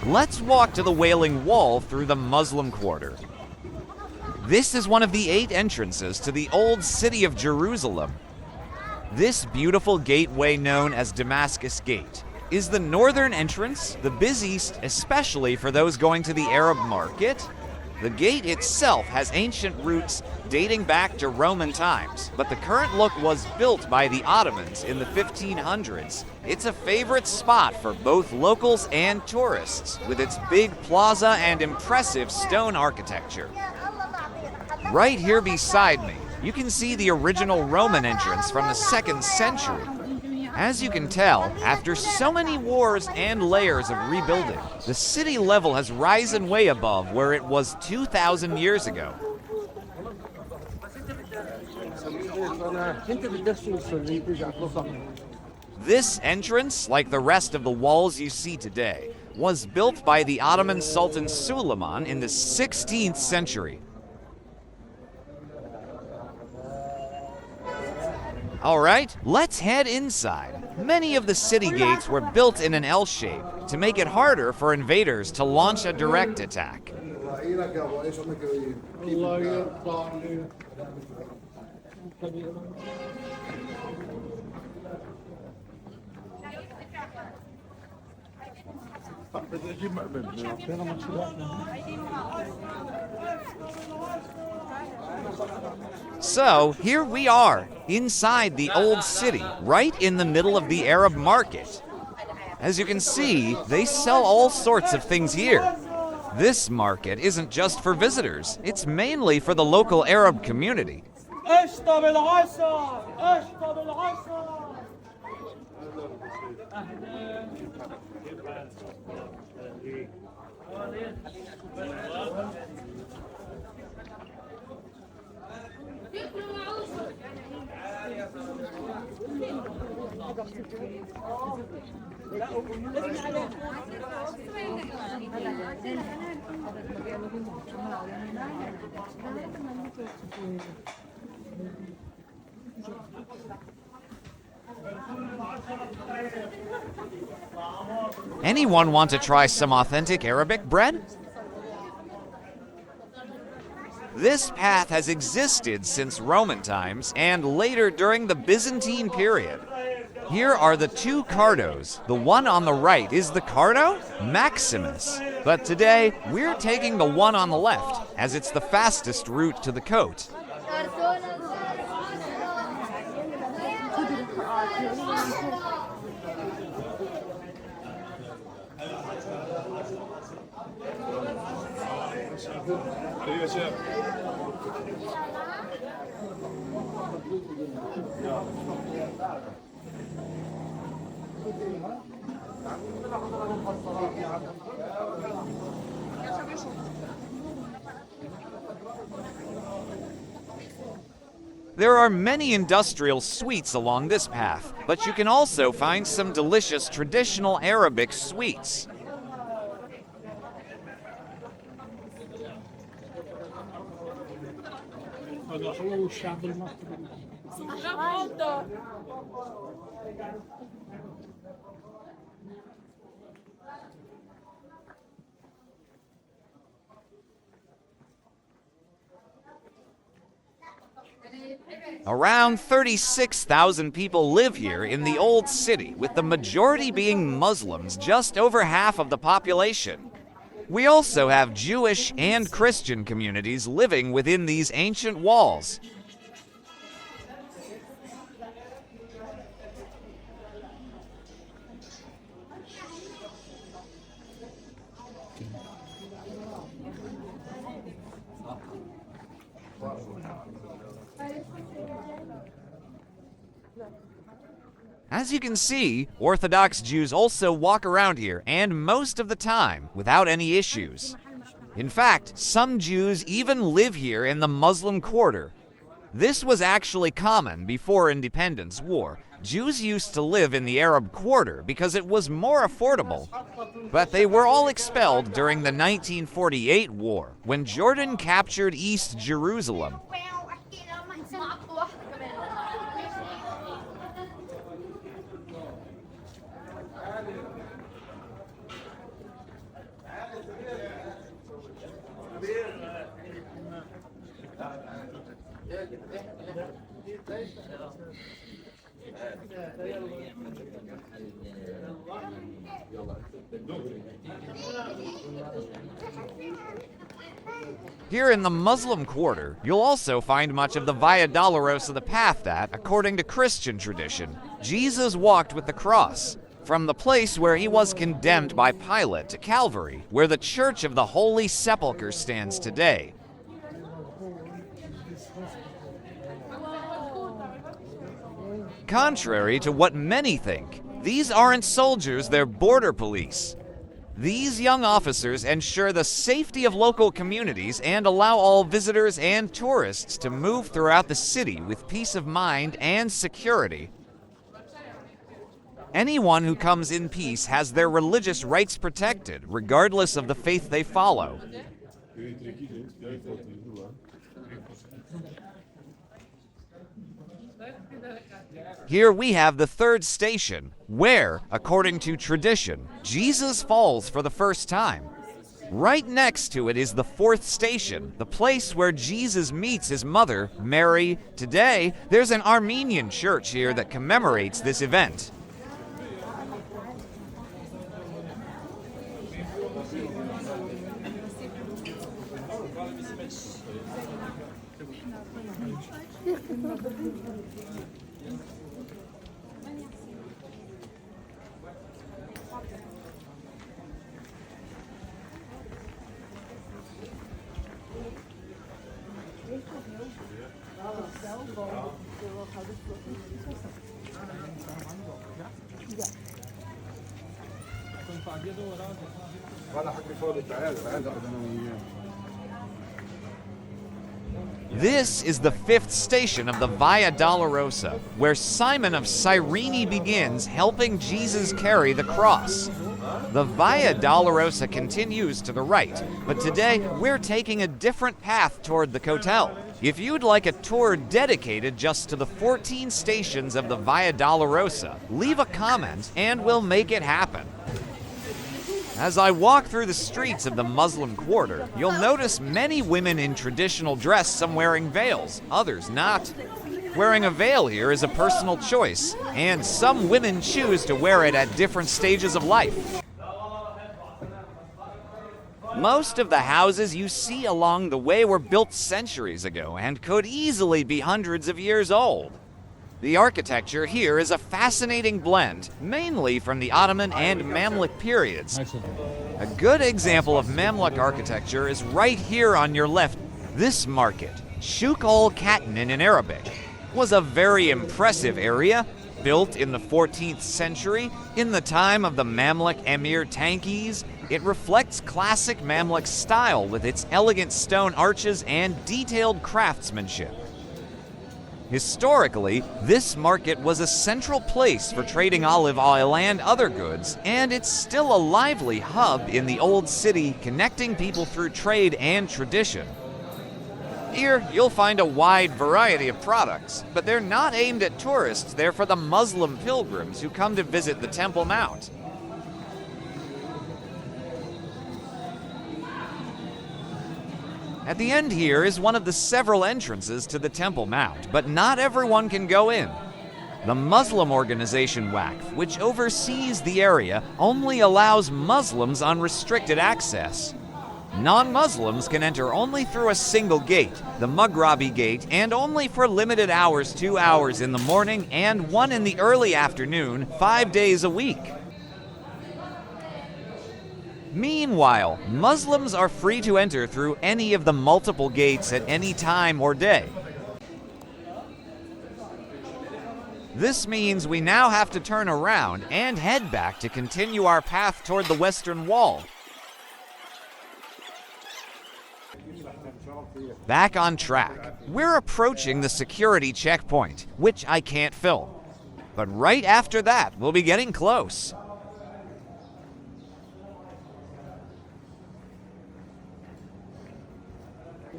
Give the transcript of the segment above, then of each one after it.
Let's walk to the Wailing Wall through the Muslim Quarter. This is one of the 8 entrances to the old city of Jerusalem. This beautiful gateway, known as Damascus Gate, is the northern entrance, the busiest especially for those going to the Arab market. The gate itself has ancient roots dating back to Roman times, but the current look was built by the Ottomans in the 1500s. It's a favorite spot for both locals and tourists, with its big plaza and impressive stone architecture. Right here beside me, you can see the original Roman entrance from the 2nd century. As you can tell, after so many wars and layers of rebuilding, the city level has risen way above where it was 2,000 years ago. This entrance, like the rest of the walls you see today, was built by the Ottoman Sultan Suleiman in the 16th century. All right, let's head inside. Many of the city gates were built in an L shape to make it harder for invaders to launch a direct attack. So, here we are, inside the old city, right in the middle of the Arab market. As you can see, they sell all sorts of things here. This market isn't just for visitors, it's mainly for the local Arab community. Anyone want to try some authentic Arabic bread? This path has existed since Roman times and later during the Byzantine period. Here are the 2 cardos. The one on the right is the Cardo Maximus, but today we're taking the one on the left as it's the fastest route to the coat. There are many industrial sweets along this path, but you can also find some delicious traditional Arabic sweets. Around 36,000 people live here in the old city, with the majority being Muslims, just over half of the population. We also have Jewish and Christian communities living within these ancient walls. As you can see, Orthodox Jews also walk around here, and most of the time, without any issues. In fact, some Jews even live here in the Muslim Quarter. This was actually common before Independence War. Jews used to live in the Arab Quarter because it was more affordable. But they were all expelled during the 1948 war, when Jordan captured East Jerusalem. Here in the Muslim quarter, you'll also find much of the Via Dolorosa, the path that, according to Christian tradition, Jesus walked with the cross, from the place where he was condemned by Pilate to Calvary, where the Church of the Holy Sepulchre stands today. Contrary to what many think, these aren't soldiers, they're border police. These young officers ensure the safety of local communities and allow all visitors and tourists to move throughout the city with peace of mind and security. Anyone who comes in peace has their religious rights protected, regardless of the faith they follow. Here we have the third station, where, according to tradition, Jesus falls for the first time. Right next to it is the fourth station, the place where Jesus meets his mother, Mary. Today, there's an Armenian church here that commemorates this event. This is the fifth station of the Via Dolorosa, where Simon of Cyrene begins helping Jesus carry the cross. The Via Dolorosa continues to the right, but today we're taking a different path toward the Kotel. If you'd like a tour dedicated just to the 14 stations of the Via Dolorosa, leave a comment and we'll make it happen. As I walk through the streets of the Muslim quarter, you'll notice many women in traditional dress, some wearing veils, others not. Wearing a veil here is a personal choice, and some women choose to wear it at different stages of life. Most of the houses you see along the way were built centuries ago and could easily be hundreds of years old. The architecture here is a fascinating blend, mainly from the Ottoman and Mamluk periods. A good example of Mamluk architecture is right here on your left. This market, Souk al-Katanin in Arabic, was a very impressive area, built in the 14th century, in the time of the Mamluk Emir Tankis. It reflects classic Mamluk style with its elegant stone arches and detailed craftsmanship. Historically, this market was a central place for trading olive oil and other goods, and it's still a lively hub in the old city, connecting people through trade and tradition. Here, you'll find a wide variety of products, but they're not aimed at tourists, they're for the Muslim pilgrims who come to visit the Temple Mount. At the end here is one of the several entrances to the Temple Mount, but not everyone can go in. The Muslim organization Waqf, which oversees the area, only allows Muslims unrestricted access. Non-Muslims can enter only through a single gate, the Maghrabi gate, and only for limited hours, 2 hours in the morning and 1 in the early afternoon, 5 days a week. Meanwhile, Muslims are free to enter through any of the multiple gates at any time or day. This means we now have to turn around and head back to continue our path toward the Western Wall. Back on track, we're approaching the security checkpoint, which I can't film. But right after that, we'll be getting close.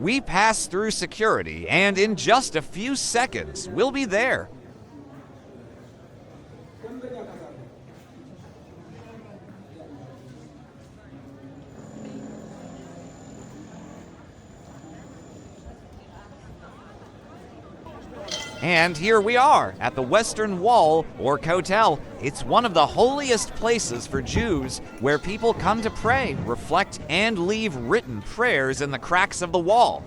We pass through security, and in just a few seconds, we'll be there. And here we are at the Western Wall, or Kotel. It's one of the holiest places for Jews, where people come to pray, reflect, and leave written prayers in the cracks of the wall.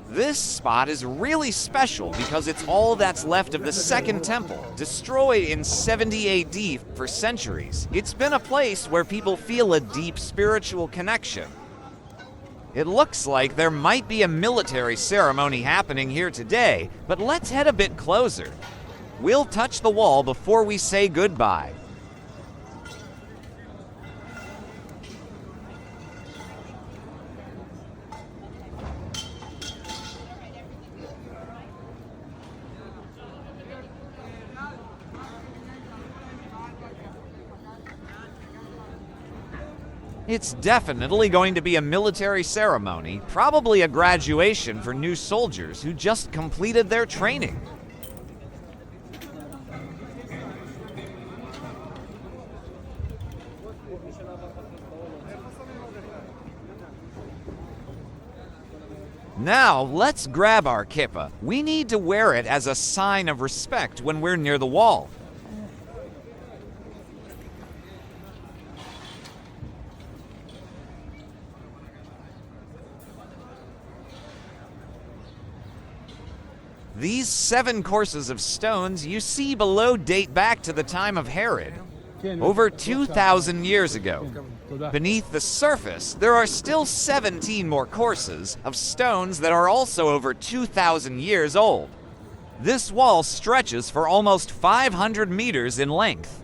This spot is really special because it's all that's left of the Second Temple, destroyed in 70 AD for centuries. It's been a place where people feel a deep spiritual connection. It looks like there might be a military ceremony happening here today, but let's head a bit closer. We'll touch the wall before we say goodbye. It's definitely going to be a military ceremony, probably a graduation for new soldiers who just completed their training. Now, let's grab our kippah. We need to wear it as a sign of respect when we're near the wall. These 7 courses of stones you see below date back to the time of Herod, over 2,000 years ago. Beneath the surface, there are still 17 more courses of stones that are also over 2,000 years old. This wall stretches for almost 500 meters in length.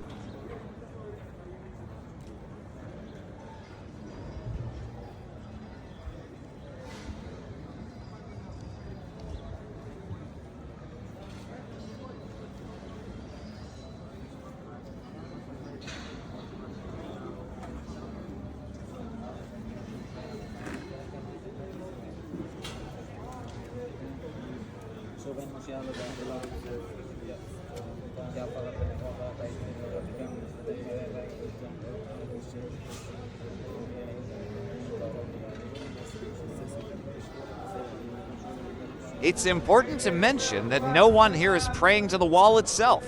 It's important to mention that no one here is praying to the wall itself.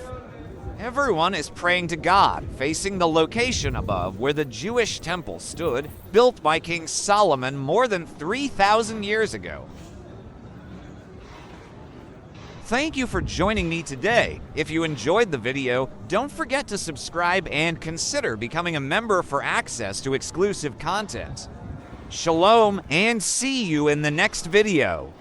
Everyone is praying to God, facing the location above where the Jewish temple stood, built by King Solomon more than 3,000 years ago. Thank you for joining me today. If you enjoyed the video, don't forget to subscribe and consider becoming a member for access to exclusive content. Shalom, and see you in the next video.